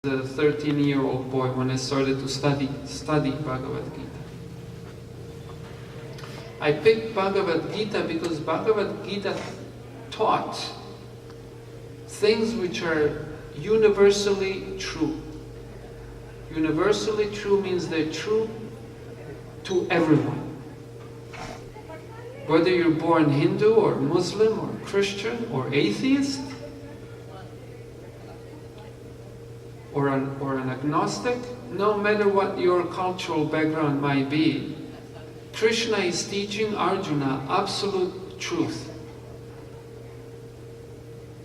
a 13-year-old boy when I started to study Bhagavad Gita. I picked Bhagavad Gita because Bhagavad Gita taught things which are universally true. Universally true means they're true to everyone. Whether you're born Hindu or Muslim or Christian or atheist or an agnostic, no matter what your cultural background might be, Krishna is teaching Arjuna absolute truth.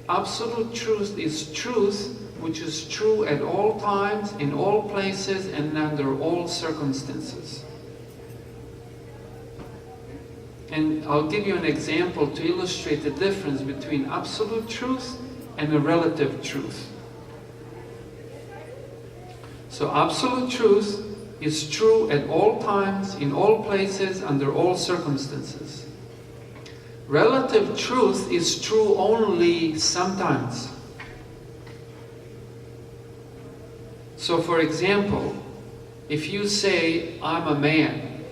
Absolute truth is truth which is true at all times, in all places, and under all circumstances. And I'll give you an example to illustrate the difference between absolute truth and a relative truth. So absolute truth is true at all times, in all places, under all circumstances. Relative truth is true only sometimes. So for example, if you say, I'm a man,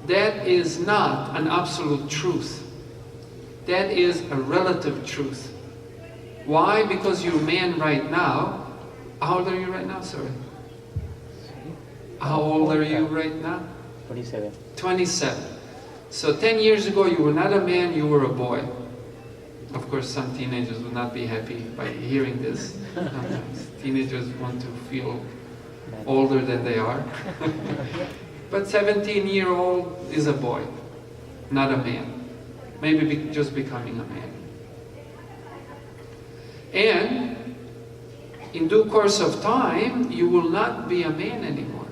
that is not an absolute truth. That is a relative truth. Why? Because you're a man right now. How old are you right now? Sorry. How old are you right now? 27. 27. So 10 years ago you were not a man, you were a boy. Of course some teenagers would not be happy by hearing this. Teenagers want to feel older than they are. But 17-year-old is a boy, not a man. Maybe just becoming a man. And in due course of time, you will not be a man anymore.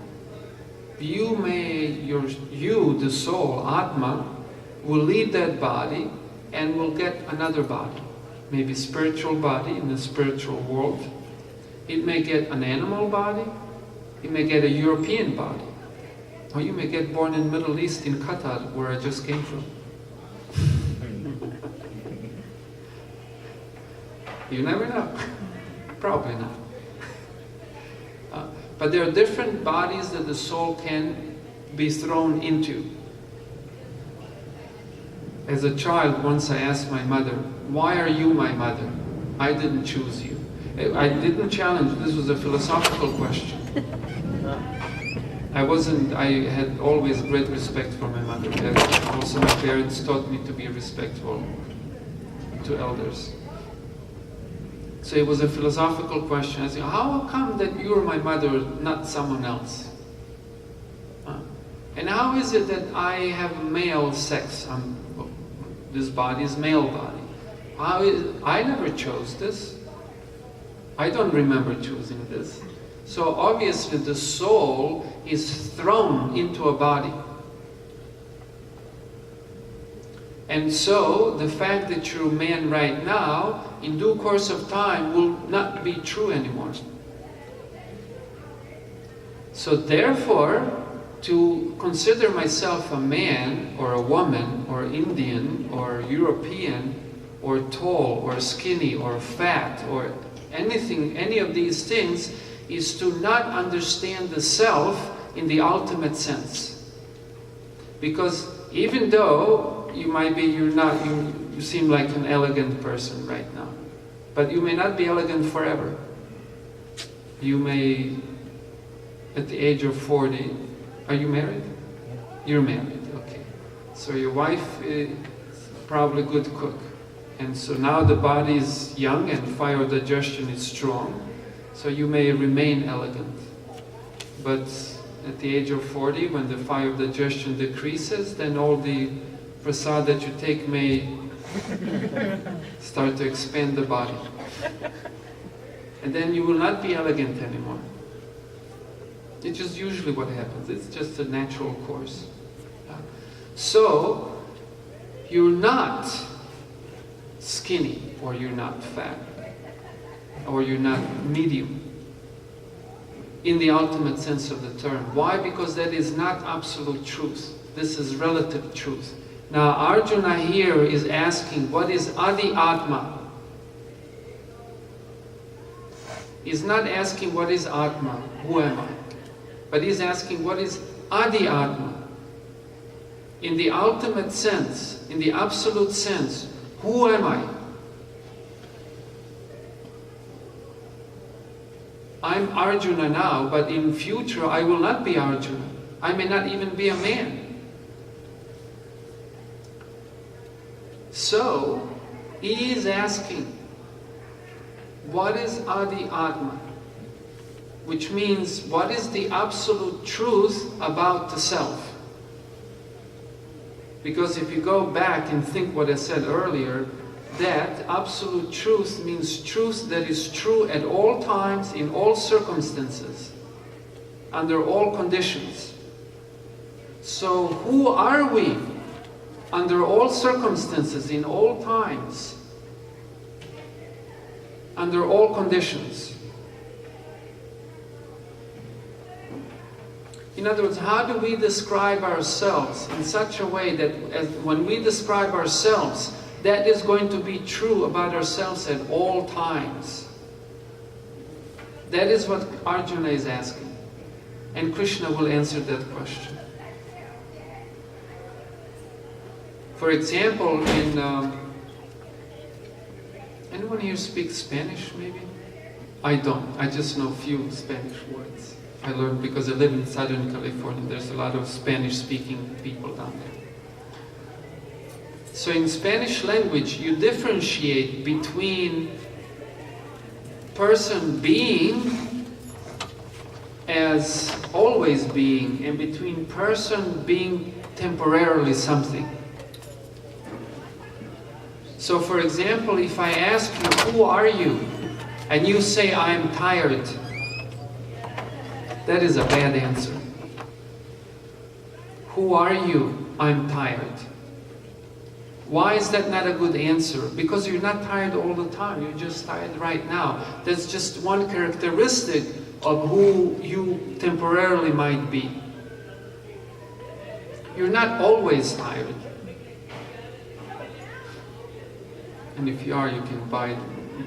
You, the soul, Atma, will leave that body and will get another body. Maybe spiritual body in the spiritual world. It may get an animal body. It may get a European body. Or you may get born in Middle East, in Qatar, where I just came from. You never know. Probably not. But there are different bodies that the soul can be thrown into. As a child, once I asked my mother, why are you my mother? I didn't choose you. I didn't challenge, this was a philosophical question. I had always great respect for my mother. Also my parents taught me to be respectful to elders. So it was a philosophical question. I said, how come that you're my mother, not someone else? And how is it that I have male sex? This body is male body. I never chose this. I don't remember choosing this. So obviously the soul is thrown into a body. And so the fact that you're a man right now, in due course of time, will not be true anymore. So therefore, to consider myself a man or a woman or Indian or European or tall or skinny or fat or anything, any of these things, is to not understand the self in the ultimate sense. Because even though you seem like an elegant person right now, but you may not be elegant forever. You may, at the age of 40, are you married? You're married, okay. So your wife is probably a good cook. And so now the body is young and fire digestion is strong. So you may remain elegant. But at the age of 40, when the fire of digestion decreases, then all the prasad that you take may start to expand the body. And then you will not be elegant anymore. It's just usually what happens. It's just a natural course. So, you're not skinny, or you're not fat, or you're not medium, in the ultimate sense of the term. Why? Because that is not absolute truth. This is relative truth. Now Arjuna here is asking, what is Adi Atma? He's not asking what is Atma, who am I? But he's asking what is Adi Atma? In the ultimate sense, in the absolute sense, who am I? I'm Arjuna now, but in future I will not be Arjuna. I may not even be a man. So, he is asking, what is Adi Atma? Which means, what is the absolute truth about the self? Because if you go back and think what I said earlier, that absolute truth means truth that is true at all times, in all circumstances, under all conditions. So who are we under all circumstances, in all times, under all conditions? In other words, how do we describe ourselves in such a way that when we describe ourselves, that is going to be true about ourselves at all times? That is what Arjuna is asking. And Krishna will answer that question. For example, in... anyone here speaks Spanish, maybe? I don't. I just know few Spanish words. I learned because I live in Southern California. There's a lot of Spanish-speaking people down there. So in Spanish language, you differentiate between person being as always being, and between person being temporarily something. So for example, if I ask you, who are you? And you say, I am tired. That is a bad answer. Who are you? I'm tired. Why is that not a good answer? Because you're not tired all the time. You're just tired right now. That's just one characteristic of who you temporarily might be. You're not always tired. And if you are, you can buy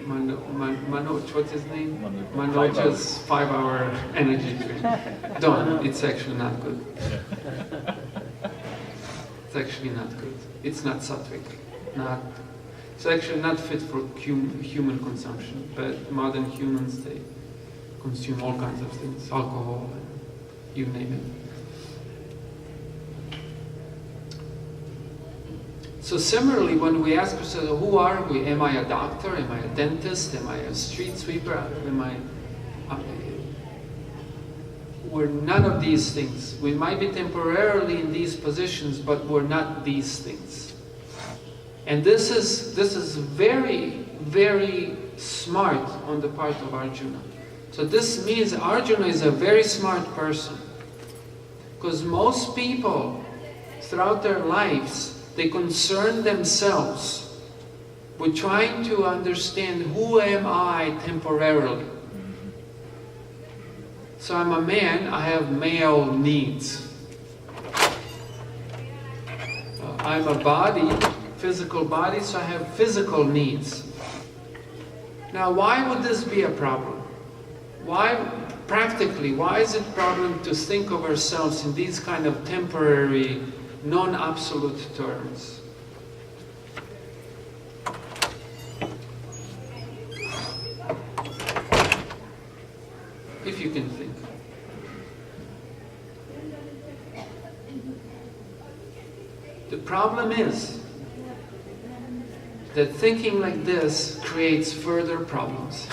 Manoj, what's his name? Manoj's 5-hour energy drink. Don't, it's actually not good. It's actually not good. It's not sattvic. It's actually not fit for human consumption. But modern humans, they consume all kinds of things, alcohol, and you name it. So similarly, when we ask ourselves, who are we? Am I a doctor? Am I a dentist? Am I a street sweeper? We're none of these things. We might be temporarily in these positions, but we're not these things. And this is very, very smart on the part of Arjuna. So this means Arjuna is a very smart person. Because most people, throughout their lives, they concern themselves with trying to understand, who am I temporarily? So I'm a man, I have male needs. I'm a body, physical body, so I have physical needs. Now why would this be a problem? Practically, why is it a problem to think of ourselves in these kind of temporary, non-absolute terms? If you can think. The problem is that thinking like this creates further problems.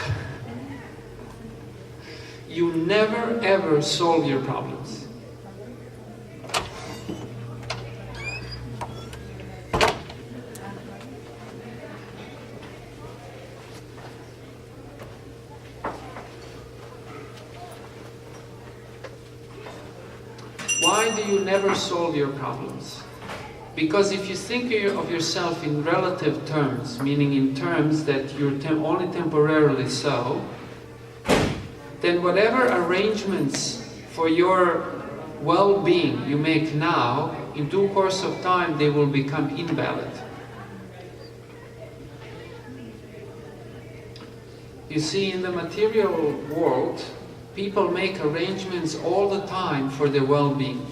You never ever solve your problems. Why do you never solve your problems? Because if you think of yourself in relative terms, meaning in terms that you're only temporarily so, then whatever arrangements for your well-being you make now, in due course of time, they will become invalid. You see, in the material world, people make arrangements all the time for their well-being.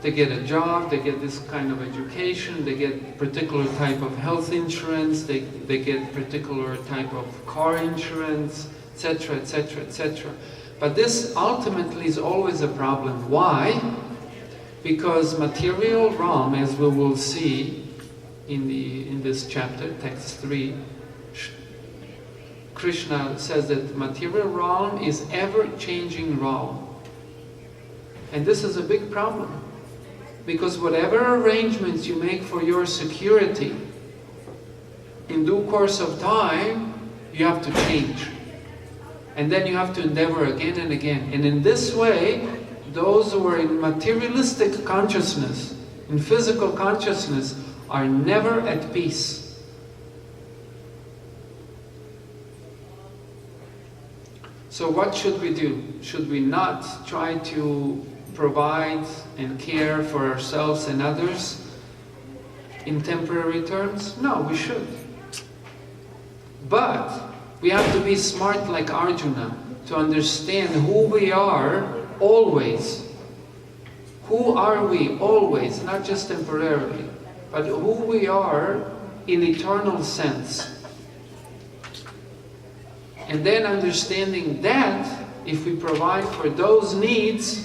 They get a job, they get this kind of education, they get particular type of health insurance, they get particular type of car insurance, etc., etc., etc. But this ultimately is always a problem. Why? Because material realm, as we will see in this chapter, text 3, Krishna says that material realm is ever-changing realm. And this is a big problem. Because whatever arrangements you make for your security, in due course of time, you have to change. And then you have to endeavor again and again. And in this way, those who are in materialistic consciousness, in physical consciousness, are never at peace. So what should we do? Should we not try to provide and care for ourselves and others in temporary terms? No, we should. But we have to be smart like Arjuna to understand who we are always. Who are we always, not just temporarily, but who we are in eternal sense. And then understanding that, if we provide for those needs,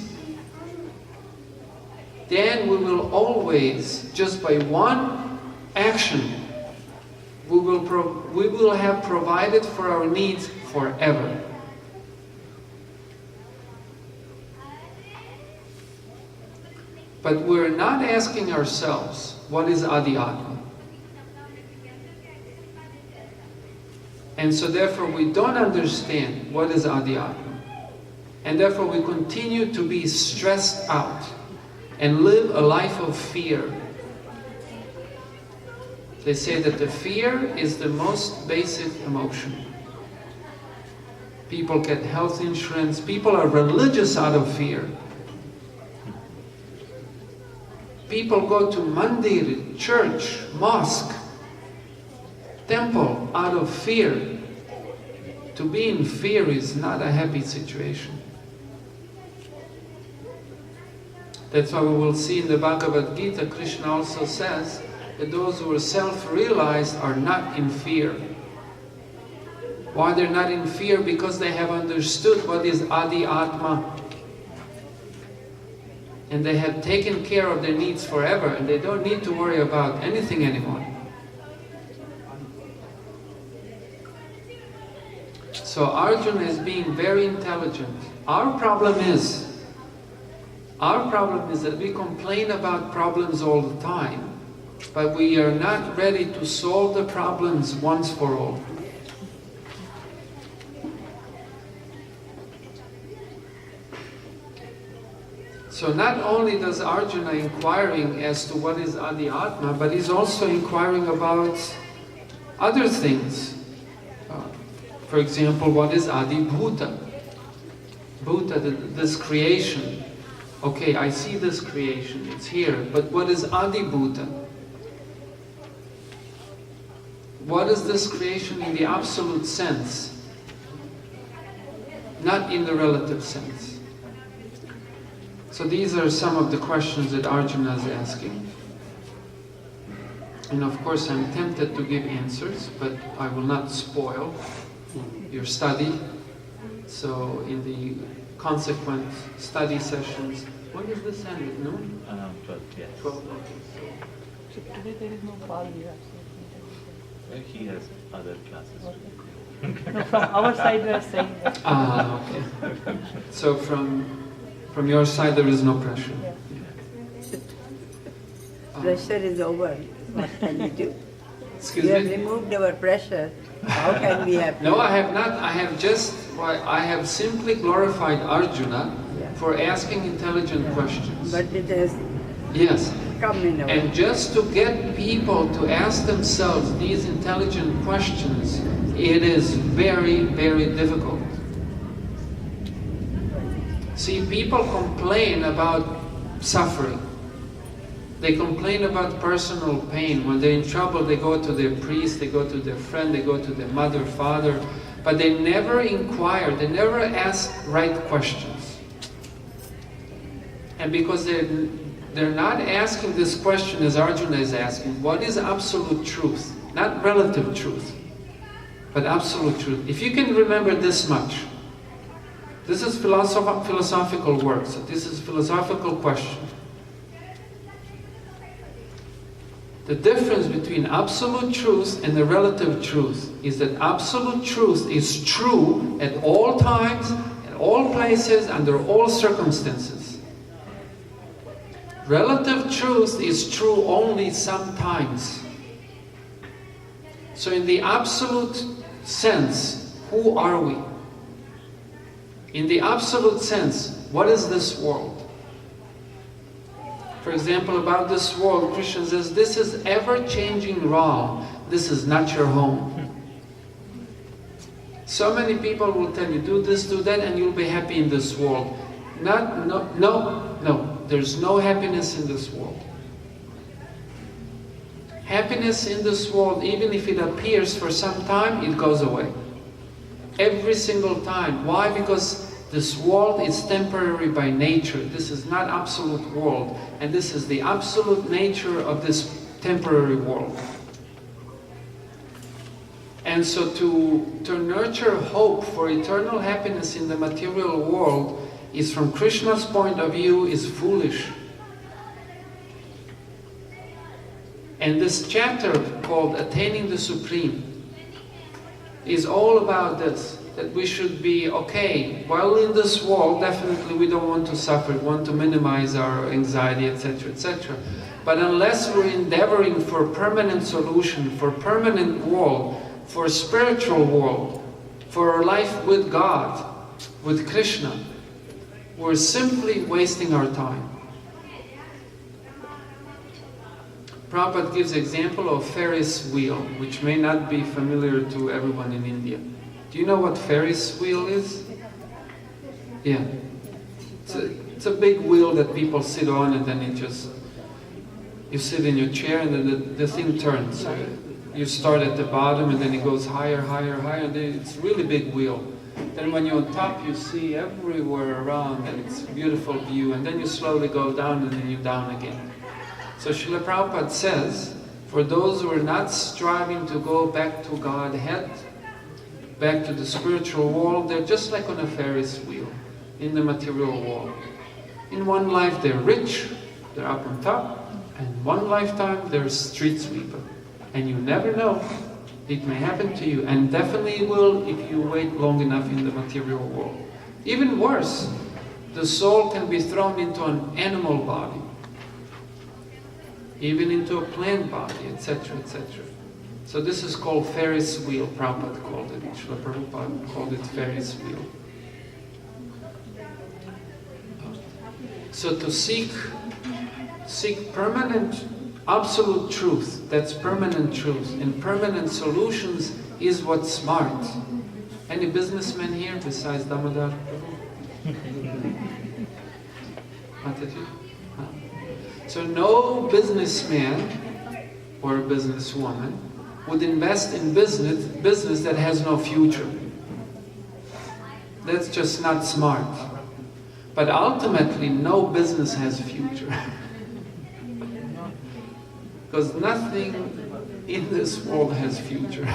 then we will always, just by one action, we will have provided for our needs forever. But we're not asking ourselves, what is Adhyatma? And so therefore we don't understand what is Adhyatma. And therefore we continue to be stressed out and live a life of fear. They say that the fear is the most basic emotion. People get health insurance. People are religious out of fear. People go to Mandir, church, mosque, temple out of fear. To be in fear is not a happy situation. That's why we will see in the Bhagavad Gita, Krishna also says that those who are self-realized are not in fear. Why they're not in fear? Because they have understood what is Adhyatma. And they have taken care of their needs forever, and they don't need to worry about anything anymore. So Arjuna is being very intelligent. Our problem is that we complain about problems all the time, but we are not ready to solve the problems once for all. So not only does Arjuna inquiring as to what is Adhyatma, but he's also inquiring about other things. For example, what is Adibhuta? Bhuta, this creation. Okay, I see this creation, it's here, but what is Adibhuta? What is this creation in the absolute sense? Not in the relative sense. So these are some of the questions that Arjuna is asking. And of course I'm tempted to give answers, but I will not spoil your study. So in the consequent study sessions, when is this end? At noon? 12, yes. 12, okay. So today there is no Paul here. He has other classes. Okay. No, from our side we are saying that. Ah, okay. So from your side there is no pressure. Yeah. Pressure is over. What can we do? Excuse We have me? removed our pressure. How can we have? No, I have not. I have simply glorified Arjuna for asking intelligent questions. But it has Yes. come in our And just to get people to ask themselves these intelligent questions, it is very, very difficult. See, people complain about suffering. They complain about personal pain. When they're in trouble, they go to their priest, they go to their friend, they go to their mother, father, but they never inquire, they never ask right questions. And because they're not asking this question as Arjuna is asking, what is absolute truth? Not relative truth, but absolute truth. If you can remember this much, this is philosophical work, so this is philosophical question. The difference between absolute truth and the relative truth is that absolute truth is true at all times, at all places, under all circumstances. Relative truth is true only sometimes. So in the absolute sense, who are we? In the absolute sense, what is this world? For example, about this world, Krishna says, this is ever-changing realm. This is not your home. So many people will tell you, do this, do that, and you'll be happy in this world. No. There's no happiness in this world. Happiness in this world, even if it appears for some time, it goes away. Every single time. Why? Because this world is temporary by nature. This is not absolute world. And this is the absolute nature of this temporary world. And so to nurture hope for eternal happiness in the material world is, from Krishna's point of view, is foolish. And this chapter called Attaining the Supreme is all about this. That we should be okay. While in this world, definitely we don't want to suffer, want to minimize our anxiety, etc., etc. But unless we're endeavoring for permanent solution, for permanent world, for spiritual world, for a life with God, with Krishna, we're simply wasting our time. Prabhupada gives example of Ferris wheel, which may not be familiar to everyone in India. Do you know what Ferris wheel is? Yeah. It's a big wheel that people sit on, and then you sit in your chair, and then the thing turns. So you start at the bottom, and then it goes higher, higher, higher, and then it's a really big wheel. Then when you're on top, you see everywhere around, and it's a beautiful view, and then you slowly go down, and then you're down again. So Srila Prabhupada says, for those who are not striving to go back to Godhead, back to the spiritual world, they're just like on a Ferris wheel in the material world. In one life they're rich, they're up on top, and one lifetime they're a street sweeper. And you never know, it may happen to you, and definitely will if you wait long enough in the material world. Even worse, the soul can be thrown into an animal body, even into a plant body, etc., etc. So this is called Ferris wheel. Prabhupada called it. Srila Prabhupada called it Ferris wheel. So to seek permanent, absolute truth, that's permanent truth, and permanent solutions is what's smart. Any businessmen here besides Damodar Prabhu? Mataji? So no businessman or businesswoman would invest in business that has no future. That's just not smart. But ultimately, no business has a future. Because nothing in this world has future.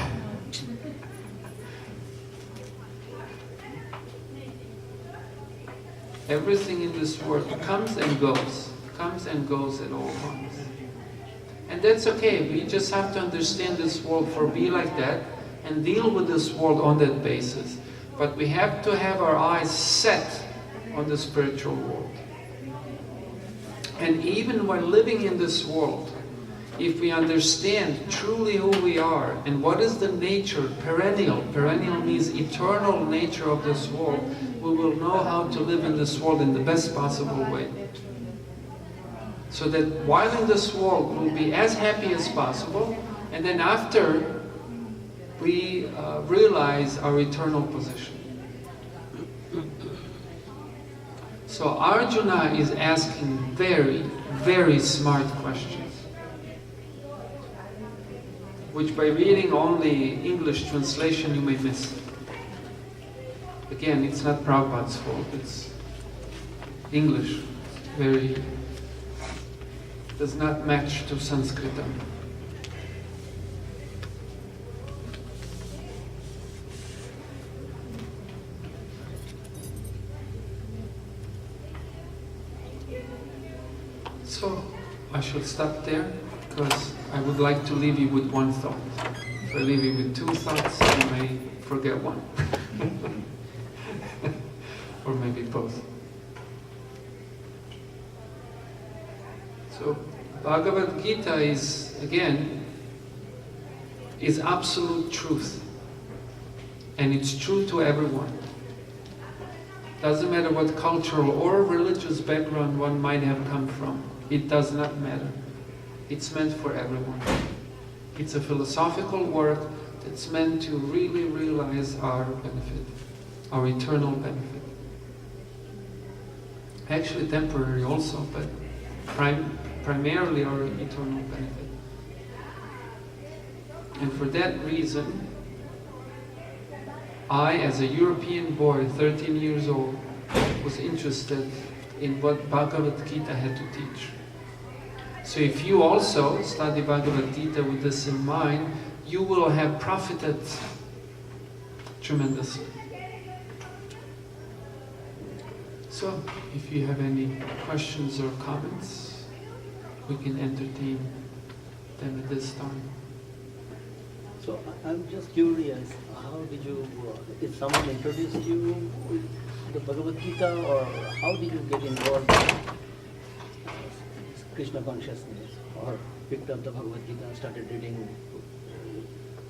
Everything in this world comes and goes at all times. And that's okay. We just have to understand this world for be like that and deal with this world on that basis. But we have to have our eyes set on the spiritual world. And even when living in this world, if we understand truly who we are and what is the nature, perennial means eternal nature of this world, we will know how to live in this world in the best possible way. So that while in this world we'll be as happy as possible, and then after we realize our eternal position. So Arjuna is asking very very smart questions, which by reading only English translation you may miss. Again, it's not Prabhupada's fault, it's English. Very does not match to Sanskritam. So I shall stop there because I would like to leave you with one thought. If I leave you with two thoughts, you may forget one. Or maybe both. So Bhagavad Gita is, again, is absolute truth. And it's true to everyone. Doesn't matter what cultural or religious background one might have come from. It does not matter. It's meant for everyone. It's a philosophical work that's meant to really realize our benefit, our eternal benefit. Actually temporary also, but primarily our eternal benefit. And for that reason, I, as a European boy, 13 years old, was interested in what Bhagavad Gita had to teach. So if you also study Bhagavad Gita with this in mind, you will have profited tremendously. So, if you have any questions or comments, we can entertain them at this time. So I'm just curious, how did you, did someone introduce you with the Bhagavad Gita, or how did you get involved in Krishna consciousness, or picked up the Bhagavad Gita and started reading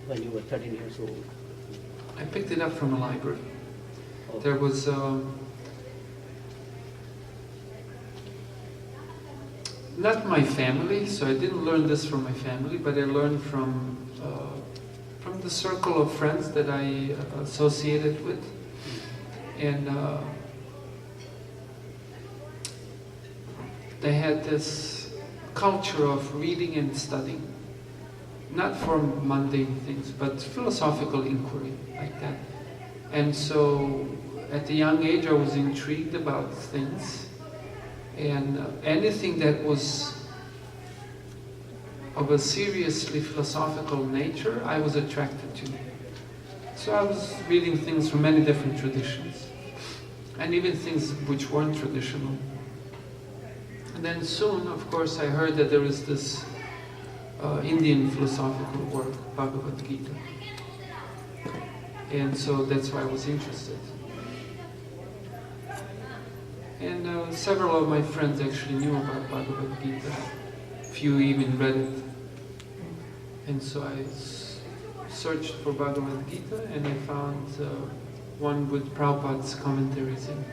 when you were 13 years old? I picked it up from a library. Oh. There was not my family, so I didn't learn this from my family, but I learned from the circle of friends that I associated with. And they had this culture of reading and studying. Not for mundane things, but philosophical inquiry, like that. And so, at a young age, I was intrigued about things. And anything that was of a seriously philosophical nature, I was attracted to. So I was reading things from many different traditions, and even things which weren't traditional. And then soon, of course, I heard that there is this Indian philosophical work, Bhagavad Gita. And so that's why I was interested. And several of my friends actually knew about Bhagavad Gita. Few even read it. And so I searched for Bhagavad Gita and I found one with Prabhupada's commentaries in.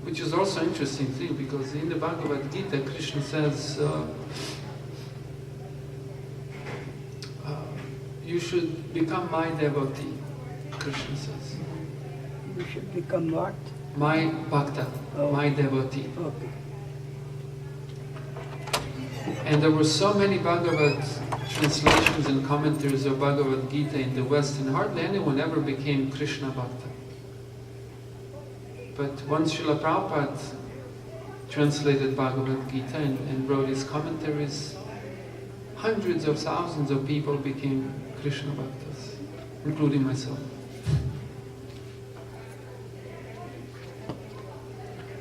Which is also an interesting thing, because in the Bhagavad Gita, Krishna says, you should become my devotee, Krishna says. You should become what? My bhakta, my devotee. Okay. And there were so many Bhagavad translations and commentaries of Bhagavad Gita in the West, and hardly anyone ever became Krishna Bhakta. But once Srila Prabhupada translated Bhagavad Gita and wrote his commentaries, hundreds of thousands of people became Krishna Bhaktas, including myself.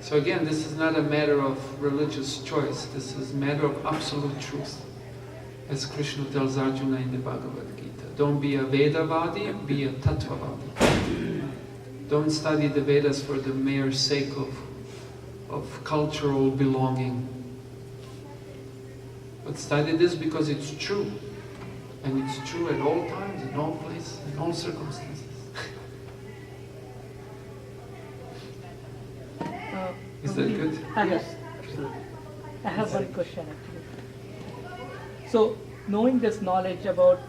So again, this is not a matter of religious choice, this is a matter of absolute truth. As Krishna tells Arjuna in the Bhagavad Gita, don't be a Vedavadi, be a Tattvavadi. Don't study the Vedas for the mere sake of cultural belonging. But study this because it's true. And it's true at all times, in all places, in all circumstances. Is that good? Yes, absolutely. I have one question actually. So, knowing this knowledge about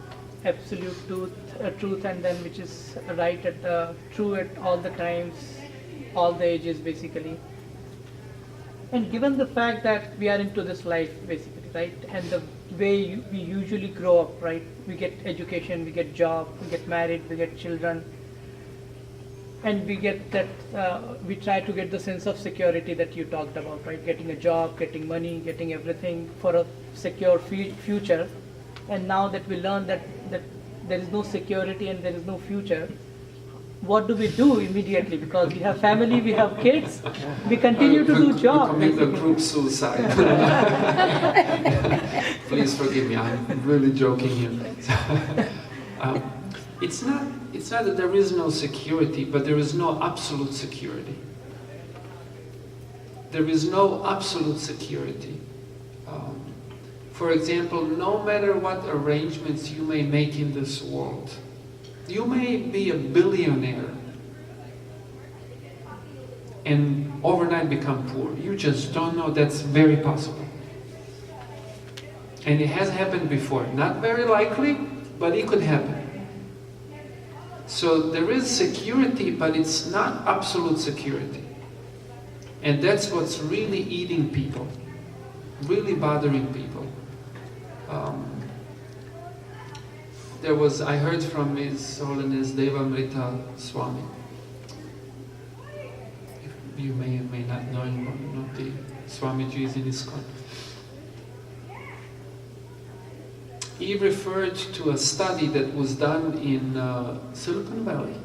absolute truth and then which is right true at all the times, all the ages basically. And given the fact that we are into this life basically, right, and the way we usually grow up, right, we get education, we get job, we get married, we get children, and we get that, we try to get the sense of security that you talked about, right, getting a job, getting money, getting everything for a secure future. And now that we learn that there is no security and there is no future, what do we do immediately? Because we have family, we have kids, we continue to do job. We commit a group suicide. Please forgive me, I'm really joking here. It's not that there is no security, but there is no absolute security. There is no absolute security. For example, no matter what arrangements you may make in this world, you may be a billionaire and overnight become poor. You just don't know. That's very possible. And it has happened before. Not very likely, but it could happen. So there is security, but it's not absolute security. And that's what's really eating people, really bothering people. I heard from His Holiness Devamrita Swami. You may or may not know him, not the Swamiji is in ISKCON. He referred to a study that was done in Silicon Valley.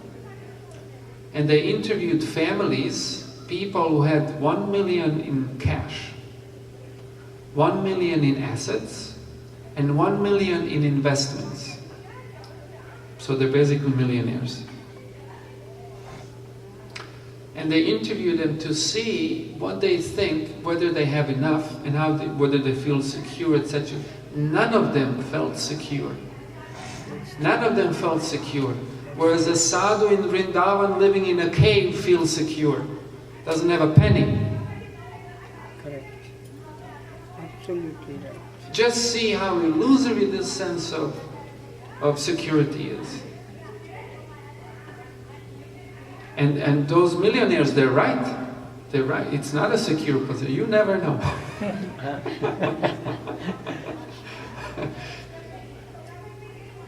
And they interviewed families, people who had 1 million in cash, 1 million in assets, and 1 million in investments. So they're basically millionaires. And they interviewed them to see what they think, whether they have enough, and whether they feel secure, etc. None of them felt secure. None of them felt secure. Whereas a sadhu in Vrindavan living in a cave feels secure. Doesn't have a penny. Correct. Absolutely right. Just see how illusory this sense of security is. And those millionaires, they're right. They're right. It's not a secure position. You never know.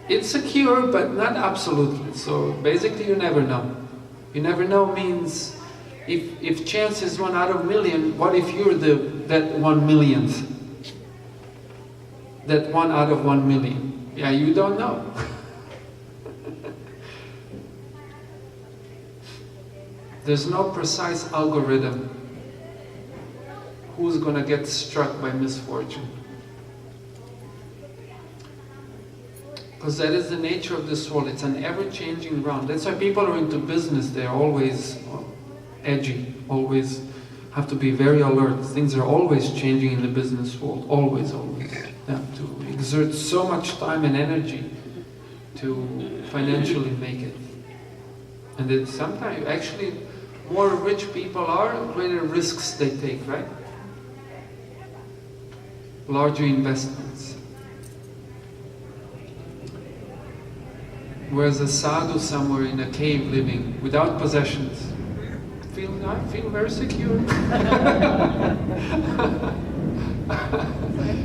It's secure, but not absolutely. So basically you never know. You never know means if chance is 1 out of a million, what if you're that 1 millionth? That 1 out of 1 million. Yeah, you don't know. There's no precise algorithm who's going to get struck by misfortune. Because that is the nature of this world. It's an ever-changing round. That's why people are into business. They're always edgy, always have to be very alert. Things are always changing in the business world. Always, always. They have to exert so much time and energy to financially make it. And then sometimes, actually, more rich people are, greater risks they take, right? Larger investments. Whereas a sadhu somewhere in a cave living without possessions, I feel very secure.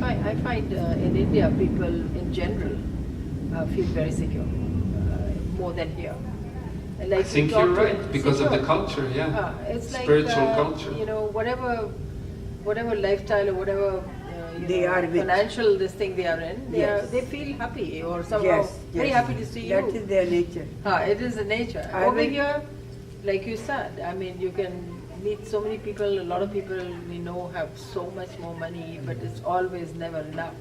I find in India people in general feel very secure, more than here. Like I think you're right, because of the culture, yeah. It's spiritual like, culture. You know, whatever lifestyle or whatever financial this thing they are in, they feel happy or somehow very happy to see you. That is their nature. It is the nature. Over here, like you said, I mean, you can meet so many people, a lot of people we know have so much more money, but it's always never enough.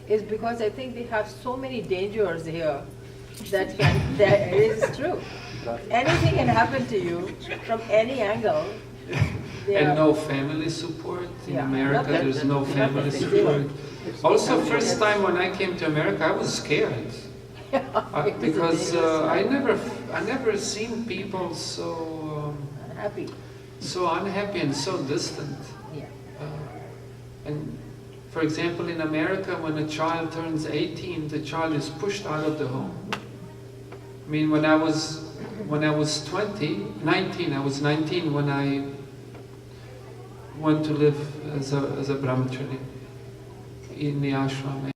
It's because I think they have so many dangers here that it is true. Anything can happen to you from any angle. And no family support in America. There's no family support. Also, first time when I came to America, I was scared because I never seen people so unhappy and so distant. And for example, in America, when a child turns 18, the child is pushed out of the home. I mean, when I was when I was 19, I was 19 when I went to live as a brahmachari in the ashram.